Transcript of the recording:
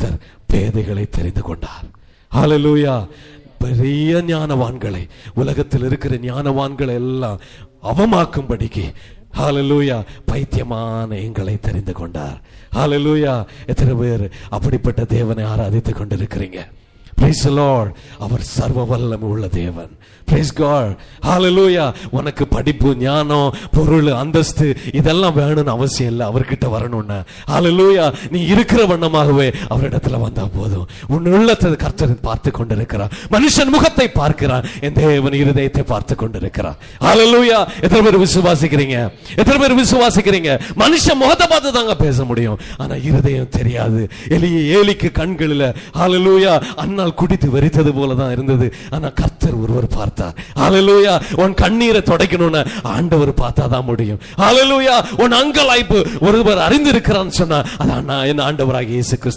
கர்த்தர் பேதைகளை தெரிந்து கொண்டார். ஹல்லேலூயா. பெரிய ஞானவான்களை, உலகத்தில் இருக்கிற ஞானவான்களை எல்லாம் அவமாக்கும்படிக்கு ஹல்லேலூயா பைத்தியமான எங்களை தெரிந்து கொண்டார். ஹல்லேலூயா. எத்தனை பேர் அப்படிப்பட்ட தேவனை ஆராதித்துக் கொண்டிருக்கிறீங்க? Praise the Lord. அவர் சர்வ வல்லமை உள்ள தேவன். Praise God. Hallelujah. உனக்கு படிப்பு, ஞானம், பொருள், அந்தஸ்து இதெல்லாம் வேணும்னு அவசியம் இல்லை. அவர்கிட்ட வரணும்னா Hallelujah. நீ இருக்கிற வண்ணமாகவே அவரிடத்துல வந்தா போதும். உன் உள்ளத்தை கர்த்தர் பார்த்து கொண்டிருக்கிறார். மனுஷன் முகத்தை பார்க்கிறான், என் தேவன் இருதயத்தை பார்த்து கொண்டிருக்கிறார். Hallelujah. எத்தனை பேர் விசுவாசிக்கிறீங்க? எத்தனை பேர் விசுவாசிக்கிறீங்க? மனுஷன் முகத்தை பார்த்து தாங்க பேச முடியும், ஆனா இருதயம் தெரியாது. ஏலிக்கு கண்களில் Hallelujah அன்னால் குடித்து வெறித்தது போலதான் இருந்தது, ஆனா கர்த்தர் ஒருவர் பார்த்தார். ஹல்லேலூயா. உன் கண்ணீரை துடைக்கணும்னு ஆண்டவர் பார்த்தாதான் முடியும். ஹல்லேலூயா. உன் அங்கலாய்ப்பு ஒருவர் அறிந்திருக்கிறான்னு சொன்னா அது என் ஆண்டவராகிய இயேசு கிறிஸ்து